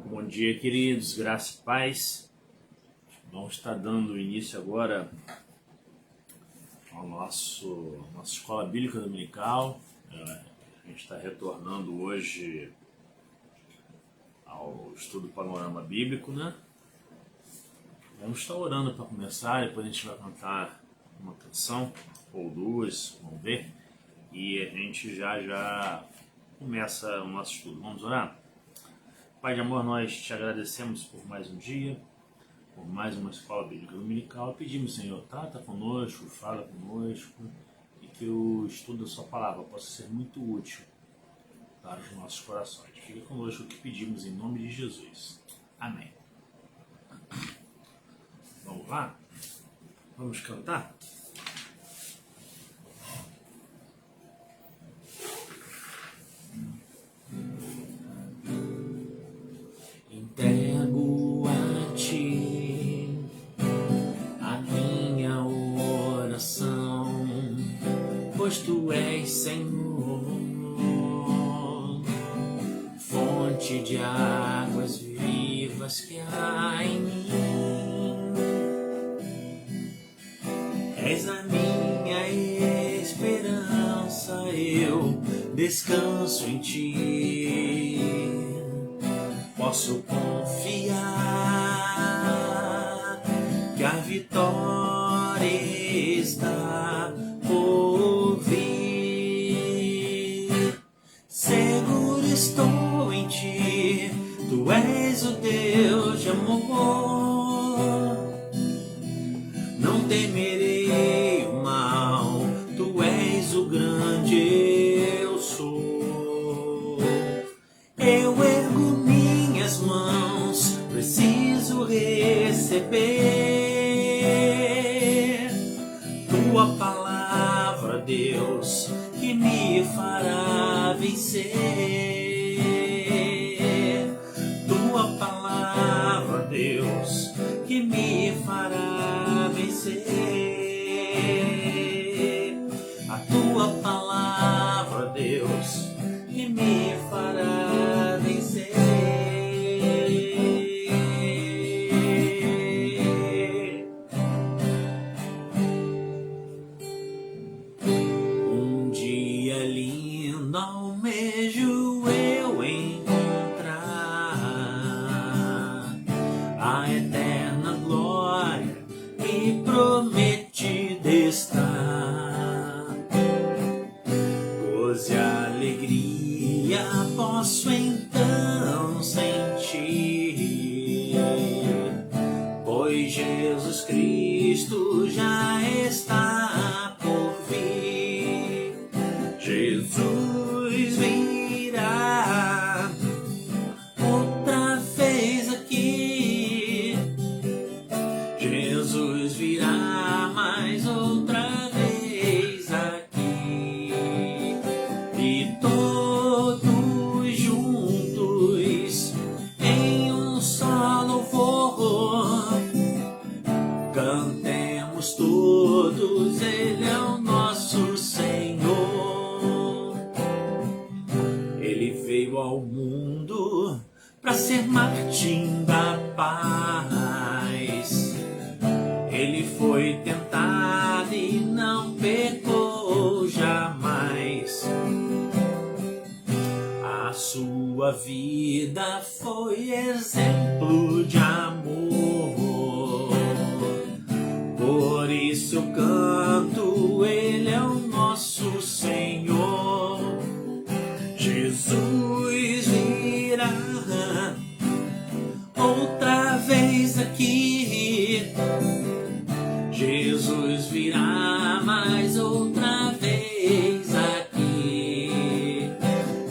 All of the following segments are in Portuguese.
Bom dia, queridos, graça e paz. Vamos estar dando início agora ao nossa escola bíblica dominical. A gente está retornando hoje ao estudo Panorama Bíblico, né? Vamos estar orando para começar, depois a gente vai cantar uma canção ou duas, vamos ver, e a gente já começa o nosso estudo. Vamos orar? Pai de amor, nós te agradecemos por mais um dia, por mais uma escola bíblica dominical. Pedimos, Senhor, trata conosco, fala conosco, e que o estudo da sua palavra possa ser muito útil para os nossos corações. Fica conosco o que pedimos em nome de Jesus. Amém. Vamos lá? Vamos cantar? Entrego a ti a minha oração, pois tu és, Senhor, fonte de águas vivas que há em mim. És a minha esperança, eu descanso em ti. Posso confiar que a vitória está por vir. Seguro estou em ti, tu és o Deus de amor. Não temerei o mal, tu és o grande eu sou. Eu ergo minhas mãos, preciso receber tua palavra, Deus, que me fará vencer. Tua palavra, Deus, que me fará vencer. A tua palavra, Deus, que me fará vencer. Um dia lindo almejo eu encontrar a eterna glória que prometida está. Gozo e alegria posso então sentir, pois Jesus Cristo já está por vir. Jesus virá outra vez aqui. Jesus virá mais outra vez aqui. E todos juntos em um só louvor cantemos todos, Ele é o nosso Senhor. Ele veio ao mundo para ser Martim da paz. Ele foi tentado e não pecou jamais. A sua vida foi exemplo de amor. Por isso eu canto, Ele é o nosso Senhor. Jesus virá outra vez aqui. Jesus virá mais outra vez aqui.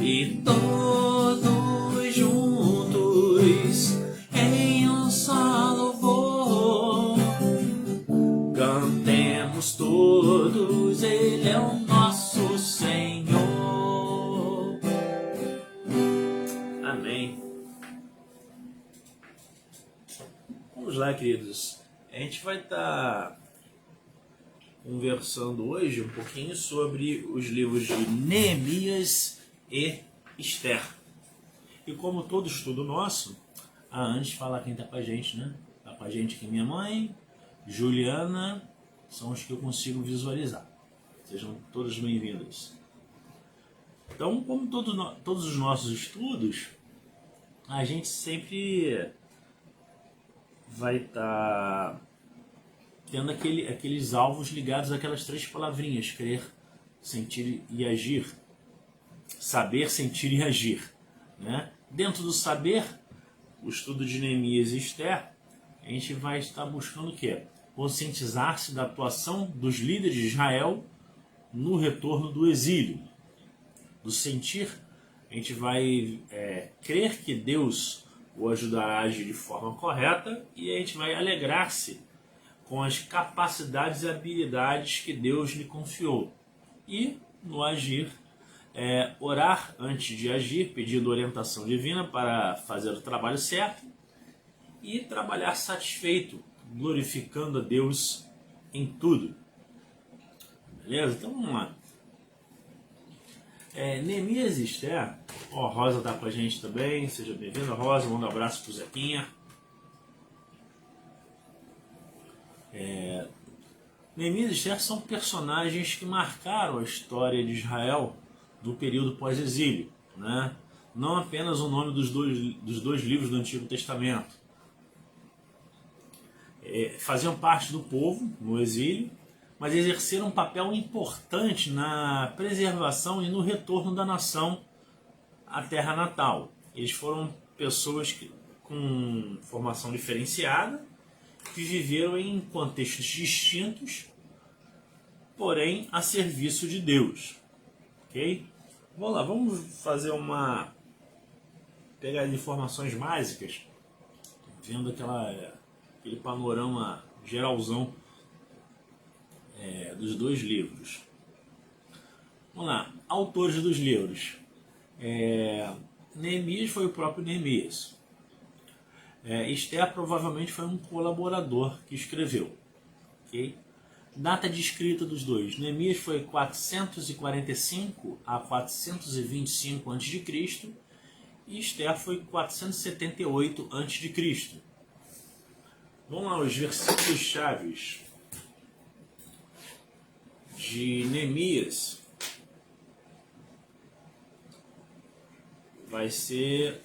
E todos juntos em um só louvor cantemos todos, Ele é o nosso Senhor. Amém. Vamos lá, queridos. A gente vai estar conversando hoje um pouquinho sobre os livros de Neemias e Esther. E como todo estudo nosso, Antes de falar quem está com a gente, né? Está com a gente aqui minha mãe, Juliana, são os que eu consigo visualizar. Sejam todos bem-vindos. Então, como todos os nossos estudos, a gente sempre vai estar tendo aqueles alvos ligados àquelas 3 palavrinhas: crer, sentir e agir. Saber, sentir e agir, né? Dentro do saber, o estudo de Neemias e Esther, a gente vai estar buscando o quê? Conscientizar-se da atuação dos líderes de Israel no retorno do exílio. Do sentir, a gente vai crer que Deus o ajudará a agir de forma correta, e a gente vai alegrar-se com as capacidades e habilidades que Deus lhe confiou. E no agir, orar antes de agir, pedindo orientação divina para fazer o trabalho certo, e trabalhar satisfeito, glorificando a Deus em tudo. Beleza? Então vamos lá. Neemias e Esther, Rosa está com a gente também, seja bem-vinda, Rosa, manda um abraço pro Zequinha. Neemias e Esther são personagens que marcaram a história de Israel do período pós-exílio, né? Não apenas o nome dos dois livros do Antigo Testamento. Faziam parte do povo no exílio, mas exerceram um papel importante na preservação e no retorno da nação à terra natal. Eles foram pessoas com formação diferenciada, que viveram em contextos distintos, porém a serviço de Deus. Ok? Vamos lá, vamos fazer pegar as informações básicas, vendo aquele panorama geralzão dos 2 livros. Vamos lá, autores dos livros. Neemias foi o próprio Neemias. Esther provavelmente foi um colaborador que escreveu. Okay? Data de escrita dos dois. Neemias foi 445 a 425 a.C. e Esther foi 478 a.C. Vamos lá, os versículos chaves de Neemias vai ser...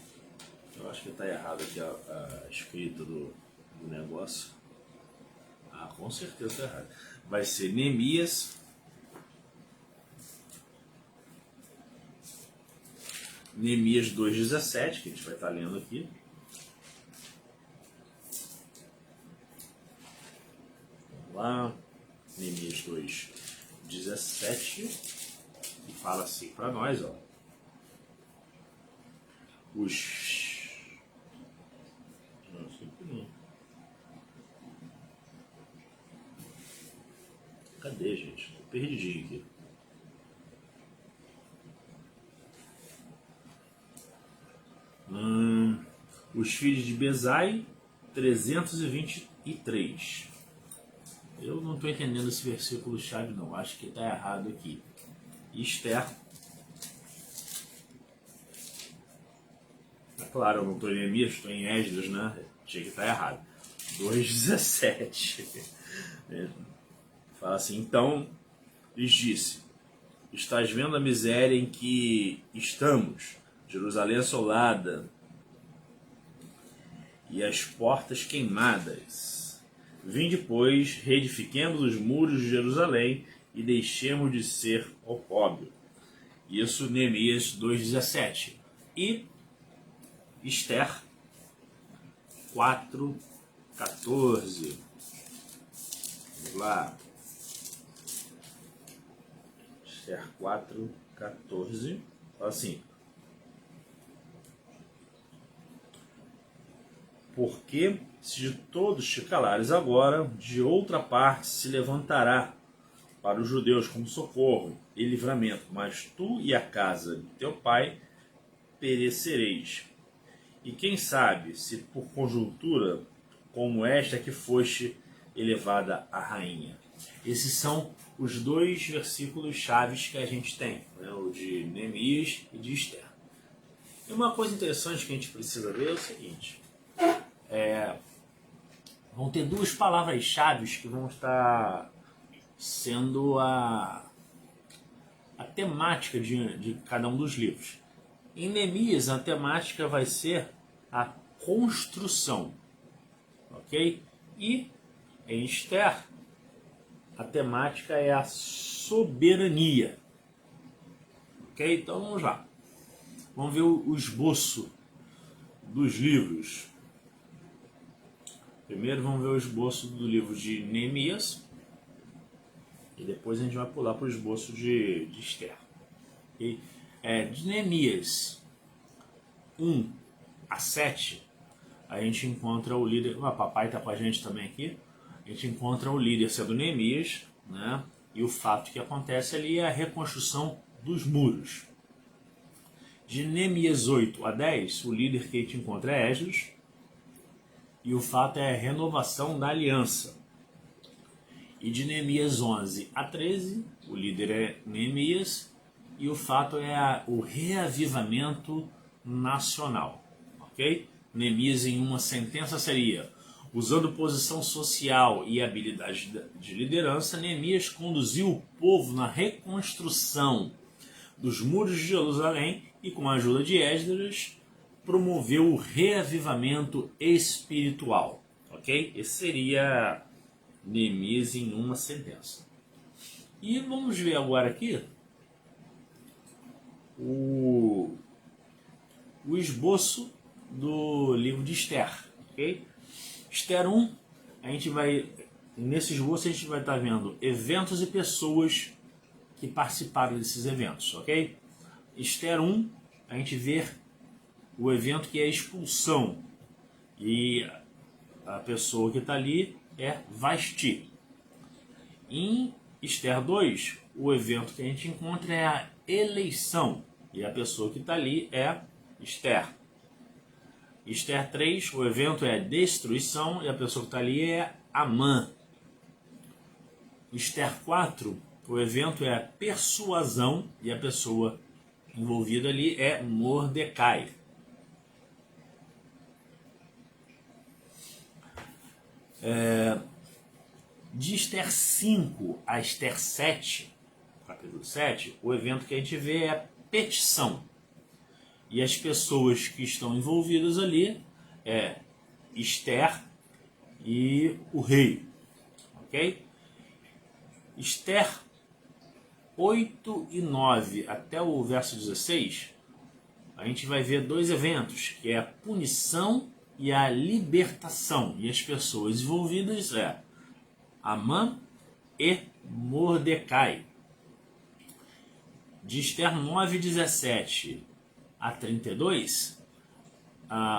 Eu acho que está errado aqui a escrita do negócio. Com certeza está errado. Vai ser Neemias 2,17, que a gente vai estar lendo aqui. Vamos lá. Neemias 2,17. E fala assim para nós, ó. Cadê, gente? Tô perdidinho aqui. Os filhos de Bezai, 323. Eu não estou entendendo esse versículo chave não. Acho que está errado aqui. Esther. Claro, eu não estou em Neemias, estou em Esdras, né? Tinha que estar errado. 2,17. Fala assim: então lhes disse: estás vendo a miséria em que estamos, Jerusalém assolada e as portas queimadas. Vinde, pois, reedifiquemos os muros de Jerusalém e deixemos de ser opróbrio. Isso, Neemias 2,17. E Esther 4,14. Vamos lá. Esther 4,14. Fala assim: porque se de todos te calares agora, de outra parte se levantará para os judeus como socorro e livramento, mas tu e a casa de teu pai perecereis. E quem sabe se por conjuntura como esta que foste elevada a rainha. Esses são os 2 versículos chaves que a gente tem, né? O de Neemias e de Esther. E uma coisa interessante que a gente precisa ver é o seguinte: vão ter duas palavras-chave que vão estar sendo a temática de cada um dos livros. Em Neemias, a temática vai ser a construção, ok? E em Esther, a temática é a soberania, ok? Então vamos lá. Vamos ver o esboço dos livros. Primeiro vamos ver o esboço do livro de Neemias e depois a gente vai pular para o esboço de Esther. Okay? De Neemias 1 a 7, a gente encontra o líder. O papai está com a gente também aqui. A gente encontra o líder sendo Neemias, né? E o fato que acontece ali é a reconstrução dos muros. De Neemias 8 a 10, o líder que a gente encontra é Esdras, e o fato é a renovação da aliança. E de Neemias 11 a 13, o líder é Neemias, e o fato é o reavivamento nacional. Ok? Neemias, em uma sentença, seria: usando posição social e habilidade de liderança, Neemias conduziu o povo na reconstrução dos muros de Jerusalém e, com a ajuda de Esdras, promoveu o reavivamento espiritual. Ok? Esse seria Neemias em uma sentença. E vamos ver agora aqui o esboço do livro de Esther. Ok? Esther 1, nesse esboço a gente vai estar vendo eventos e pessoas que participaram desses eventos. Ok? Esther 1, a gente vê o evento que é a expulsão, e a pessoa que está ali é Vasti. Em Esther 2, o evento que a gente encontra é a eleição, e a pessoa que está ali é Esther. Esther 3, o evento é a destruição, e a pessoa que está ali é Amã. Esther 4, o evento é a persuasão, e a pessoa envolvida ali é Mordecai. De Esther 5 a Esther 7, capítulo 7, o evento que a gente vê é a petição. E as pessoas que estão envolvidas ali é Esther e o rei. Ok? Esther 8 e 9 até o verso 16, a gente vai ver dois eventos, que é a punição e a libertação. E as pessoas envolvidas é Amã e Mordecai. De Esther 9, 17 a 32,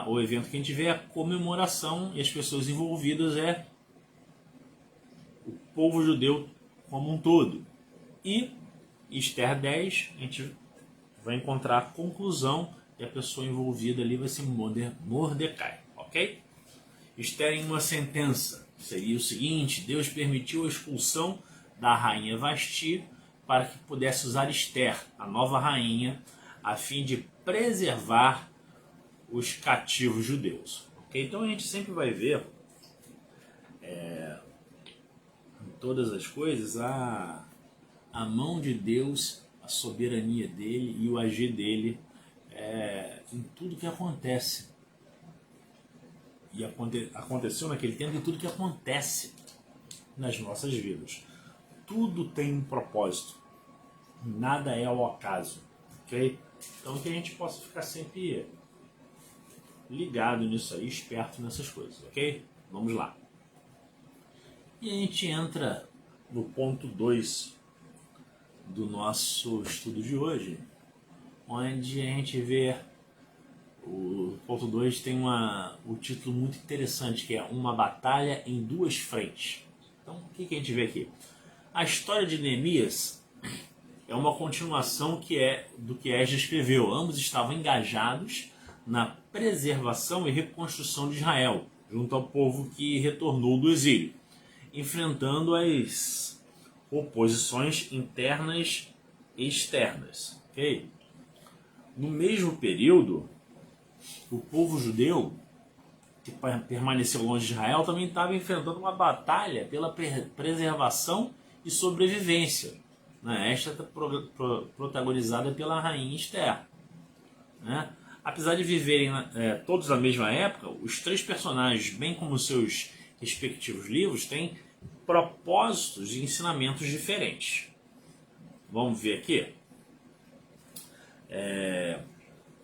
o evento que a gente vê é a comemoração, e as pessoas envolvidas é o povo judeu como um todo. E Esther 10, a gente vai encontrar a conclusão, e a pessoa envolvida ali vai ser Mordecai. Ok? Esther em uma sentença seria o seguinte: Deus permitiu a expulsão da rainha Vasti para que pudesse usar Esther, a nova rainha, a fim de preservar os cativos judeus. Okay? Então a gente sempre vai ver em todas as coisas a mão de Deus, a soberania dele e o agir dele em tudo que acontece. E aconteceu naquele tempo, em tudo que acontece nas nossas vidas. Tudo tem um propósito. Nada é ao acaso. Ok? Então que a gente possa ficar sempre ligado nisso aí, esperto nessas coisas. Ok? Vamos lá. E a gente entra no ponto 2 do nosso estudo de hoje, onde a gente vê o ponto 2 tem o título muito interessante, que é Uma Batalha em Duas Frentes. Então, o que a gente vê aqui? A história de Neemias é uma continuação do que Esdras escreveu. Ambos estavam engajados na preservação e reconstrução de Israel, junto ao povo que retornou do exílio, enfrentando as oposições internas e externas. Okay? No mesmo período, o povo judeu que permaneceu longe de Israel, também estava enfrentando uma batalha pela preservação e sobrevivência, né? Esta protagonizada pela rainha Esther, né? Apesar de viverem todos na mesma época, os três personagens, bem como seus respectivos livros, têm propósitos e ensinamentos diferentes. Vamos ver aqui.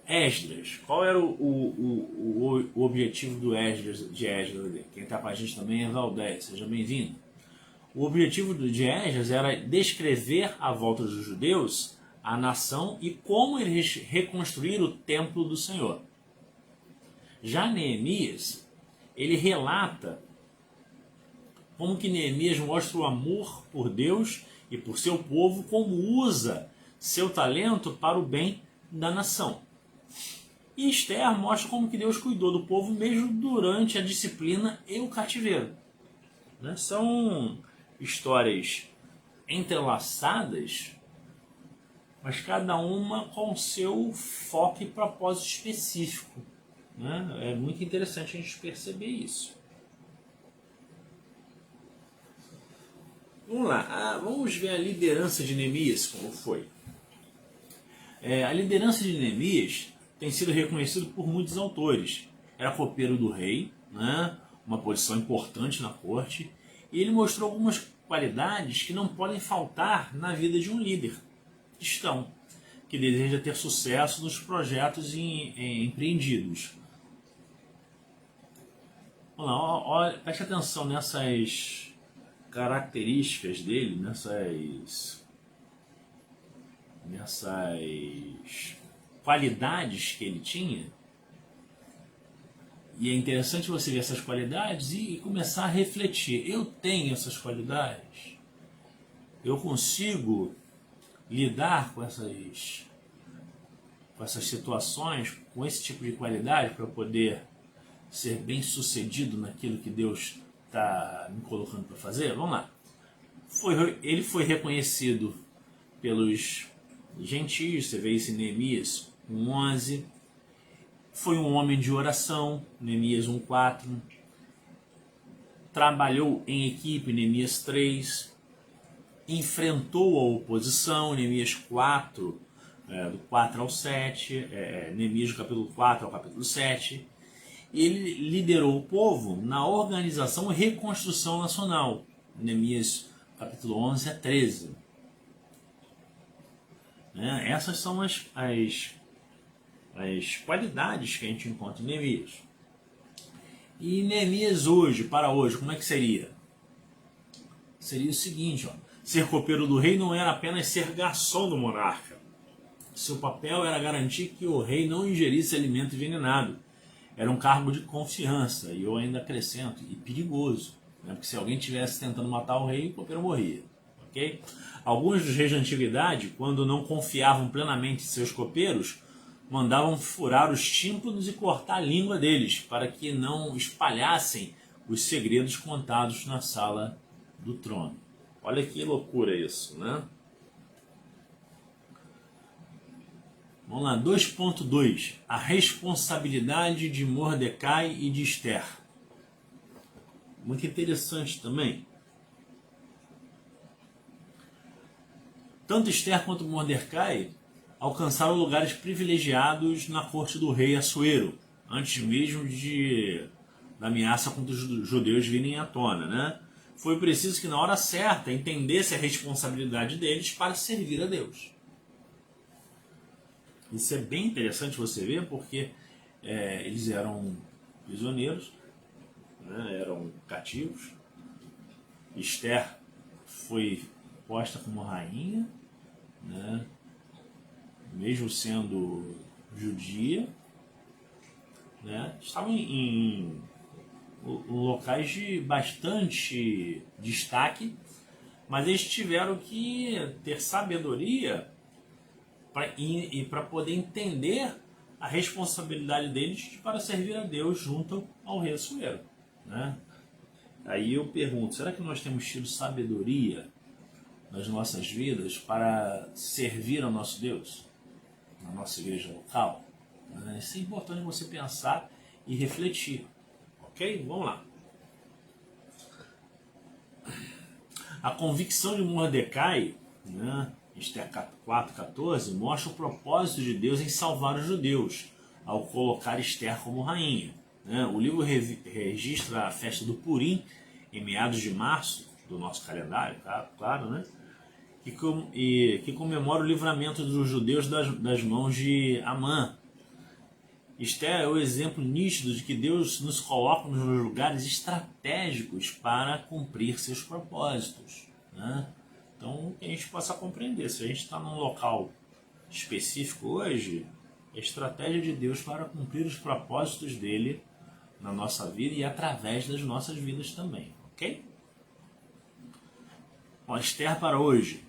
Esdras. Qual era o objetivo do Esdras, de Esdras? Quem está com a gente também é Valdez, seja bem-vindo. O objetivo de Esdras era descrever a volta dos judeus à nação e como eles reconstruir o templo do Senhor. Já Neemias, ele relata como que Neemias mostra o amor por Deus e por seu povo, como usa seu talento para o bem da nação. E Esther mostra como que Deus cuidou do povo mesmo durante a disciplina e o cativeiro. Né? São histórias entrelaçadas, mas cada uma com seu foco e propósito específico. Né? É muito interessante a gente perceber isso. Vamos lá, vamos ver a liderança de Neemias, como foi. A liderança de Neemias tem sido reconhecido por muitos autores. Era copeiro do rei, né? Uma posição importante na corte, e ele mostrou algumas qualidades que não podem faltar na vida de um líder cristão, que deseja ter sucesso nos projetos empreendidos. Vamos lá, olha, preste atenção nessas características dele, nessas qualidades que ele tinha. E é interessante você ver essas qualidades e começar a refletir. Eu tenho essas qualidades? Eu consigo lidar com essas situações, com esse tipo de qualidade, para poder ser bem sucedido naquilo que Deus está me colocando para fazer? Vamos lá. Ele foi reconhecido pelos gentios, você vê isso em Neemias 1:11. Foi um homem de oração, Neemias 1:4. Trabalhou em equipe, Neemias 3. Enfrentou a oposição, Neemias 4, do 4 ao 7. Neemias do capítulo 4 ao capítulo 7. Ele liderou o povo na organização e reconstrução nacional, Neemias capítulo 11 a 13. Essas são as qualidades que a gente encontra em Neemias. E Neemias para hoje, como é que seria? Seria o seguinte, ser copeiro do rei não era apenas ser garçom do monarca. Seu papel era garantir que o rei não ingerisse alimento envenenado. Era um cargo de confiança, e eu ainda acrescento, e perigoso. Porque se alguém estivesse tentando matar o rei, o copeiro morria. Okay? Alguns dos reis da antiguidade, quando não confiavam plenamente em seus copeiros, mandavam furar os tímpanos e cortar a língua deles, para que não espalhassem os segredos contados na sala do trono. Olha que loucura isso, né? Vamos lá, 2.2. A responsabilidade de Mordecai e de Esther. Muito interessante também. Tanto Esther quanto Mordecai alcançaram lugares privilegiados na corte do rei Assuero, antes mesmo da ameaça contra os judeus virem à tona, né? Foi preciso que na hora certa entendesse a responsabilidade deles para servir a Deus. Isso é bem interessante você ver, porque eles eram prisioneiros, né? Eram cativos. Esther foi posta como rainha, né? Mesmo sendo judia, né? Estavam em locais de bastante destaque, mas eles tiveram que ter sabedoria para poder entender a responsabilidade deles para servir a Deus junto ao rei Assuero, né? Aí eu pergunto, será que nós temos tido sabedoria nas nossas vidas para servir ao nosso Deus, na nossa igreja local? Isso é importante você pensar e refletir, Ok? Vamos lá. A convicção de Mordecai, né, Esther 4,14, mostra o propósito de Deus em salvar os judeus, ao colocar Esther como rainha. Né? O livro registra a festa do Purim, em meados de março, do nosso calendário, claro, né? Que comemora o livramento dos judeus das mãos de Amã. Esther é o exemplo nítido de que Deus nos coloca nos lugares estratégicos para cumprir seus propósitos. Né? Então, que a gente possa compreender. Se a gente está num local específico hoje, é a estratégia de Deus para cumprir os propósitos dele na nossa vida e através das nossas vidas também. Ok? Bom, Esther para hoje.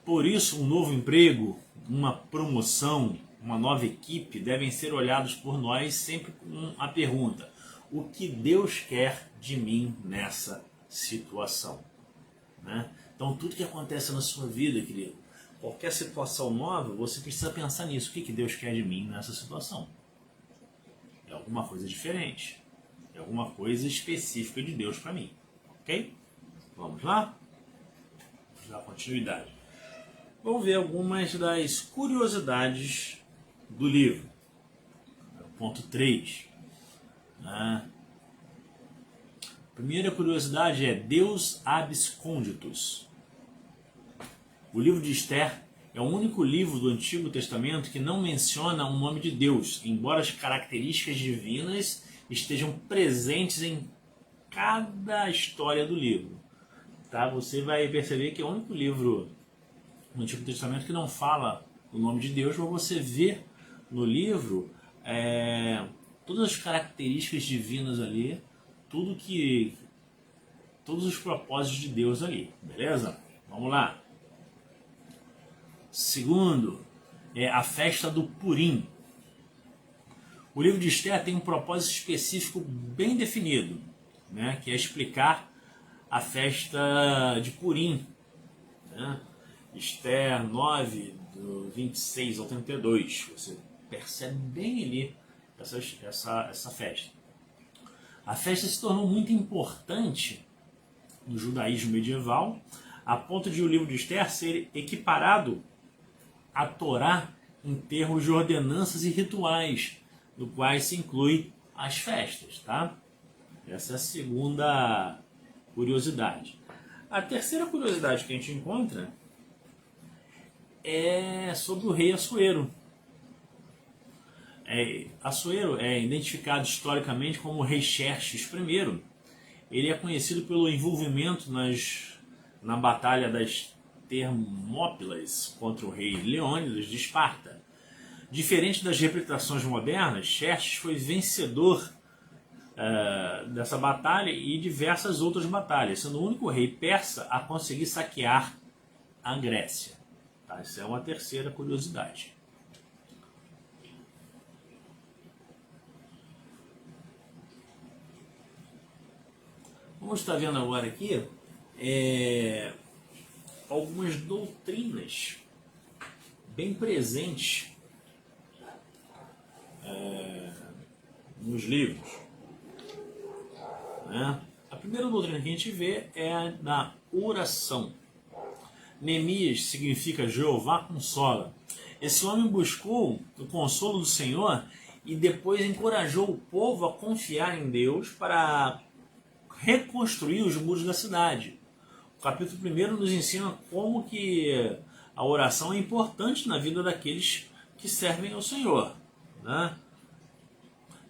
Por isso, um novo emprego, uma promoção, uma nova equipe devem ser olhados por nós sempre com a pergunta: o que Deus quer de mim nessa situação? Né? Então, tudo que acontece na sua vida, querido, qualquer situação nova, você precisa pensar nisso. O que Deus quer de mim nessa situação? É alguma coisa diferente. É alguma coisa específica de Deus para mim. Ok? Vamos lá? Vamos dar continuidade. Vamos ver algumas das curiosidades do livro. Ponto 3. A primeira curiosidade é Deus absconditus. O livro de Esther é o único livro do Antigo Testamento que não menciona o nome de Deus, embora as características divinas estejam presentes em cada história do livro. Tá? Você vai perceber que é o único livro no Antigo Testamento que não fala o nome de Deus, mas você vê no livro todas as características divinas ali, todos os propósitos de Deus ali, beleza? Vamos lá. Segundo, é a festa do Purim. O livro de Esther tem um propósito específico bem definido, né, que é explicar a festa de Purim. Né? Esther 9, do 26 ao 32. Você percebe bem ali essa festa. A festa se tornou muito importante no judaísmo medieval, a ponto de o livro de Esther ser equiparado à Torá em termos de ordenanças e rituais, no quais se inclui as festas. Tá? Essa é a segunda curiosidade. A terceira curiosidade que a gente encontra é sobre o rei Assuero. Assuero é identificado historicamente como o rei Xerxes I. Ele é conhecido pelo envolvimento na batalha das Termópilas contra o rei Leônidas de Esparta. Diferente das representações modernas, Xerxes foi vencedor dessa batalha e diversas outras batalhas, sendo o único rei persa a conseguir saquear a Grécia. Tá? Essa é uma terceira curiosidade. Vamos estar vendo agora aqui algumas doutrinas bem presentes nos livros. Né? A primeira doutrina que a gente vê é a da oração. Neemias significa Jeová consola. Esse homem buscou o consolo do Senhor e depois encorajou o povo a confiar em Deus para reconstruir os muros da cidade. O capítulo 1 nos ensina como que a oração é importante na vida daqueles que servem ao Senhor. Né?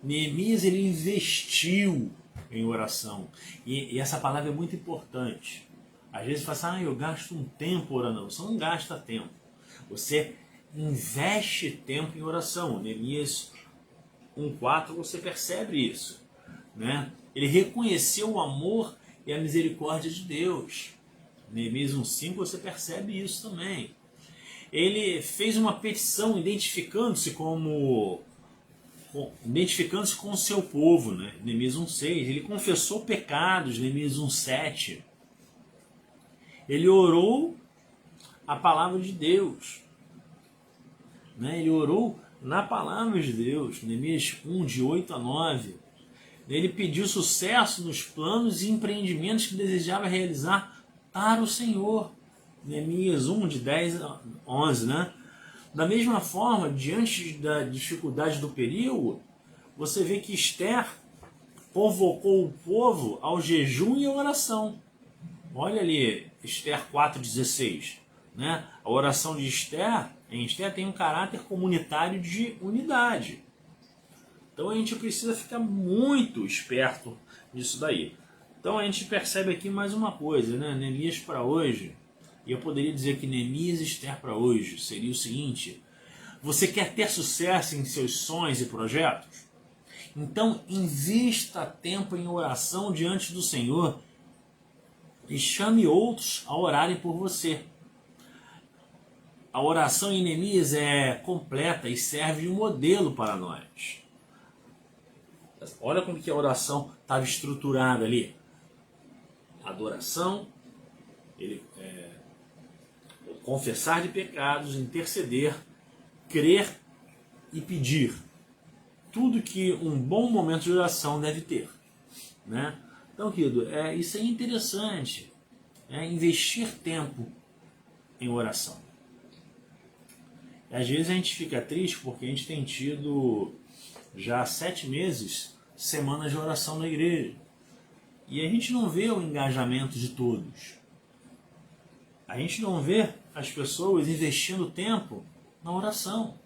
Neemias ele investiu em oração. E essa palavra é muito importante. Às vezes você fala assim, eu gasto um tempo orando. Você não gasta tempo. Você investe tempo em oração. Neemias 1,4 você percebe isso. Né? Ele reconheceu o amor e a misericórdia de Deus. Neemias 1,5 você percebe isso também. Ele fez uma petição identificando-se com o seu povo, né? Neemias 1,6. Ele confessou pecados, Neemias 1,7. Ele orou a palavra de Deus. Né? Ele orou na palavra de Deus, Neemias 1, de 8 a 9. Ele pediu sucesso nos planos e empreendimentos que desejava realizar para o Senhor. Neemias 1, de 10 a 11, né? Da mesma forma, diante da dificuldade do período, você vê que Esther convocou o povo ao jejum e à oração. Olha ali, Esther 4,16. Né? A oração de Esther, em Esther, tem um caráter comunitário de unidade. Então a gente precisa ficar muito esperto nisso daí. Então a gente percebe aqui mais uma coisa, né? Neemias para hoje, e eu poderia dizer que Neemias e Esther para hoje seria o seguinte: você quer ter sucesso em seus sonhos e projetos? Então invista tempo em oração diante do Senhor e chame outros a orarem por você. A oração em Neemias é completa e serve de modelo para nós. Olha como que a oração estava estruturada ali. Adoração, confessar de pecados, interceder, crer e pedir. Tudo que um bom momento de oração deve ter. Né? Então, querido, isso é interessante. Investir tempo em oração. Às vezes a gente fica triste porque a gente tem tido já 7 meses semanas de oração na igreja. E a gente não vê o engajamento de todos. A gente não vê as pessoas investindo tempo na oração.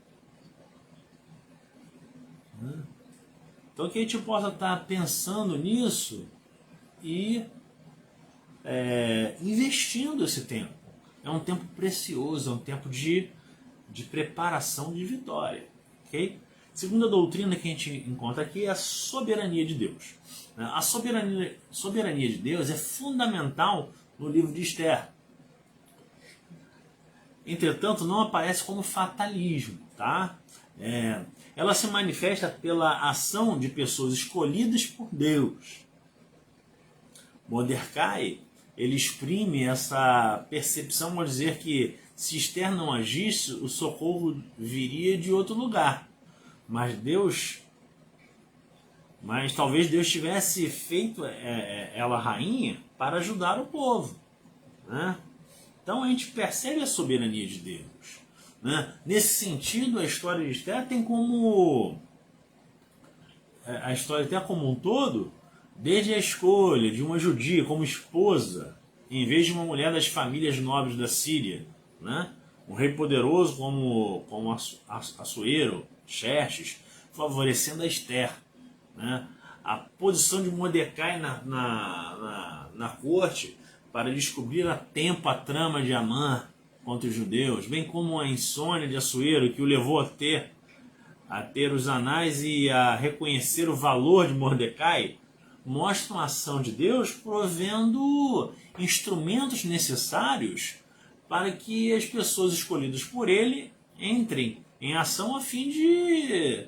Então que a gente possa estar pensando nisso e investindo esse tempo. É um tempo precioso, é um tempo de preparação de vitória. Okay? Segunda doutrina que a gente encontra aqui é a soberania de Deus. A soberania de Deus é fundamental no livro de Esther. Entretanto, não aparece como fatalismo. Tá? Ela se manifesta pela ação de pessoas escolhidas por Deus. Mordecai, ele exprime essa percepção ao dizer que se Esther não agisse, o socorro viria de outro lugar. Mas talvez Deus tivesse feito ela rainha para ajudar o povo. Né? Então a gente percebe a soberania de Deus. Né? Nesse sentido, a história de Esther tem como... A história até como um todo, desde a escolha de uma judia como esposa, em vez de uma mulher das famílias nobres da Síria, né? Um rei poderoso como Assuero, Xerxes, favorecendo a Esther. Né? A posição de Mordecai na corte para descobrir a tempo a trama de Amã contra os judeus, bem como a insônia de Assuero que o levou a ter os anais e a reconhecer o valor de Mordecai, mostram a ação de Deus provendo instrumentos necessários para que as pessoas escolhidas por ele entrem em ação a fim de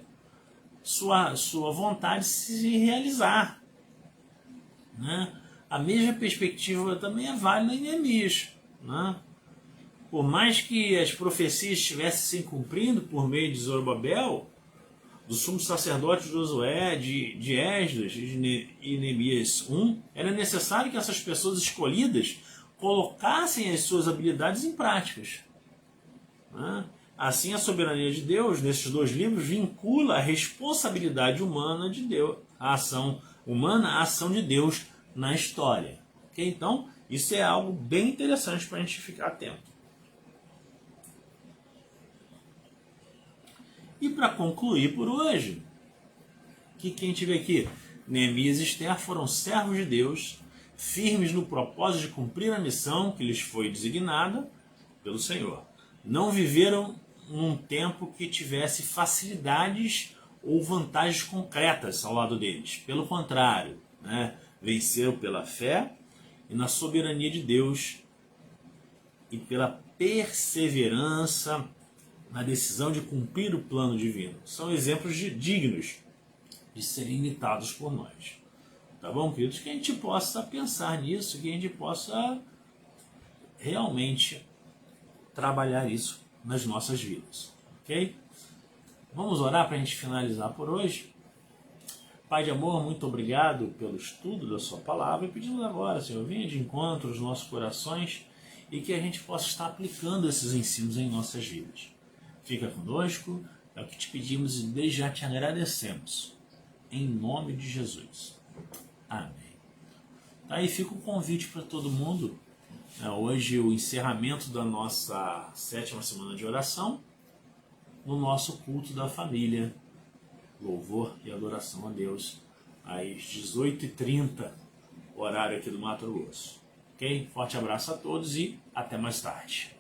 sua vontade se realizar. Né? A mesma perspectiva também é válida em Neemias. Né? Por mais que as profecias estivessem se cumprindo por meio de Zorobabel, do sumo sacerdote Josué, de Esdras e Neemias 1, era necessário que essas pessoas escolhidas colocassem as suas habilidades em práticas. Assim, a soberania de Deus, nesses 2 livros, vincula a responsabilidade humana de Deus, a ação humana, a ação de Deus na história. Okay? Então, isso é algo bem interessante para a gente ficar atento. E para concluir por hoje, o que a gente vê aqui? Neemias e Esther foram servos de Deus, firmes no propósito de cumprir a missão que lhes foi designada pelo Senhor. Não viveram num tempo que tivesse facilidades ou vantagens concretas ao lado deles. Pelo contrário, né? Venceram pela fé e na soberania de Deus e pela perseverança na decisão de cumprir o plano divino. São exemplos dignos de serem imitados por nós. Tá bom, queridos? Que a gente possa pensar nisso, que a gente possa realmente trabalhar isso nas nossas vidas. Ok? Vamos orar para a gente finalizar por hoje? Pai de amor, muito obrigado pelo estudo da sua palavra e pedimos agora, Senhor, venha de encontro aos nossos corações e que a gente possa estar aplicando esses ensinos em nossas vidas. Fica conosco, é o que te pedimos e desde já te agradecemos. Em nome de Jesus. Amém. Aí fica o convite para todo mundo. Hoje o encerramento da nossa 7ª semana de oração no nosso culto da família. Louvor e adoração a Deus às 18h30, horário aqui do Mato Grosso. Ok? Forte abraço a todos e até mais tarde.